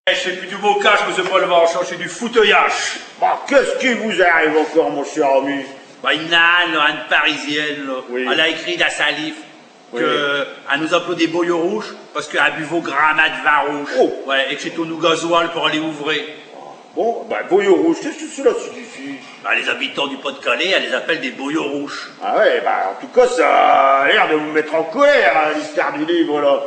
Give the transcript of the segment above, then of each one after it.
C'est plus du bocage, monsieur Paul Venche, c'est du fauteuillage. Bah, qu'est-ce qui vous arrive encore, mon cher ami? Bah, une nane, une parisienne, là. Oui. Elle a écrit dans sa livre Oui. qu'elle nous appelait des boyaux rouges parce qu'elle a bu vos grammas de vin rouge. Oh. Ouais, et que c'est au nous gasoil pour aller ouvrir. Bon, bah, boyau rouge, qu'est-ce que cela signifie? Bah, les habitants du Pas-de-Calais, elle les appelle des boyaux rouges. Ah ouais, bah, en tout cas, ça a l'air de vous mettre en colère, hein, l'histoire du livre, là.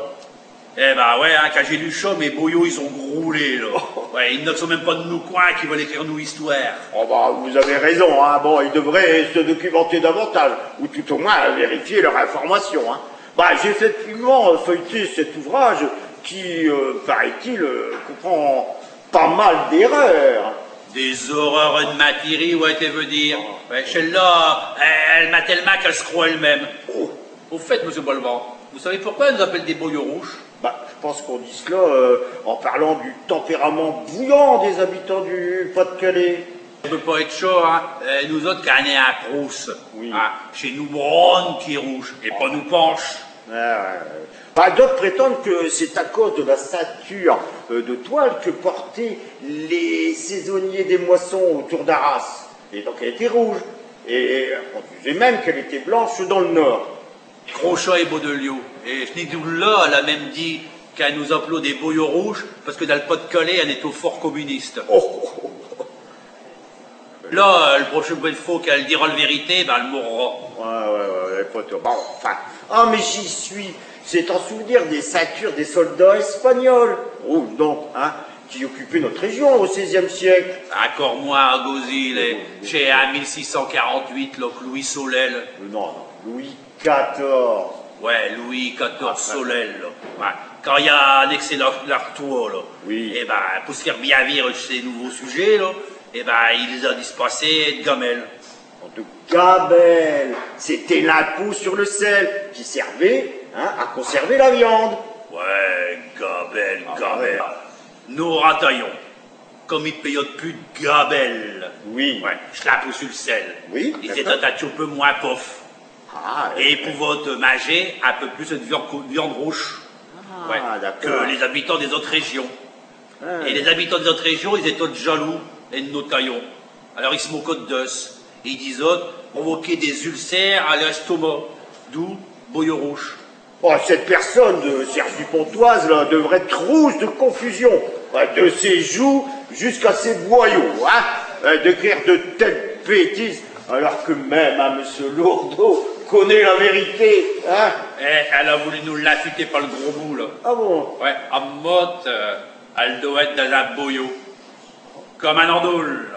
Eh bah ouais, hein, quand j'ai lu ça, mes boyaux, ils ont groulé, là. Ouais, ils ne sont même pas de nos coins qui veulent écrire nos histoires. Oh bah, vous avez raison, hein. Bon, ils devraient se documenter davantage, ou tout au moins vérifier leur information, hein. Bah, j'ai effectivement feuilleté cet ouvrage qui, paraît-il, comprend pas mal d'erreurs. Des horreurs de matirie, ouais, tu veux dire. Ouais, celle-là, elle m'a tellement qu'elle se croit elle-même. Oh. Au fait, monsieur Bolvan, vous savez pourquoi elle nous appelle des boyaux rouges? Bah, je pense qu'on dit cela en parlant du tempérament bouillant des habitants du Pas-de-Calais. Ça peut pas être chaud, hein. Nous autres, quand on est à Prousse, Oui. hein, chez nous, Bronne qui est rouge, et pas nous penche. Bah, d'autres prétendent que c'est à cause de la ceinture de toile que portaient les saisonniers des moissons autour d'Arras. Et donc elle était rouge. Et on disait même qu'elle était blanche dans le nord. Crochat et Baudelio. Et Schnidoula, elle a même dit qu'elle nous appelait des boyaux rouges parce que dans le Pas-de-Calais, elle est au fort communiste. Oh. Là, le prochain fois qu'elle dira la vérité, ben elle mourra. Ouais, pas tort. Bon, enfin. Ah, mais j'y suis. C'est en souvenir des ceintures des soldats espagnols. Oh, non, hein, qui occupaient notre région au XVIe siècle. Encore moins à Gozil, chez à 1648, là, que Louis Solel. Non, Louis XIV. Ouais, Louis XIV Solel, là. Ouais. Quand il a annexé l'Artois, là. Oui. Et ben, pour se faire bien vivre ces nouveaux sujets, là, et ben, il les a dispensés de gamelles. De gabelle. C'était l'impôt sur le sel qui servait, hein, à conserver la viande. Ouais, gabelle. Ouais. Nous rataillons. Comme ils payent plus de gabelle. Oui. Ouais, je l'impôt sur le sel. Oui, Ils d'accord. étaient un petit peu moins pauvres. Ah, Et pouvaient te manger un peu plus de viande rouge. Ouais, d'accord. que les habitants des autres régions. Ah. Et les habitants des autres régions, ils étaient tous jaloux et de nos taillons. Alors ils se moquaient d'os. Et ils disaient provoquer des ulcères à l'estomac. D'où boyau rouge. Oh, cette personne de Cergy-Pontoise, là, devrait être rouge de confusion. Ouais, de ses joues jusqu'à ses boyaux, hein. D'écrire de telles bêtises, alors que même, hein, monsieur Lourdeau connaît la vérité, hein. Et elle a voulu nous l'affûter par le gros bout, là. Ah bon? Ouais, en mode, elle doit être dans un boyau. Comme un andoule.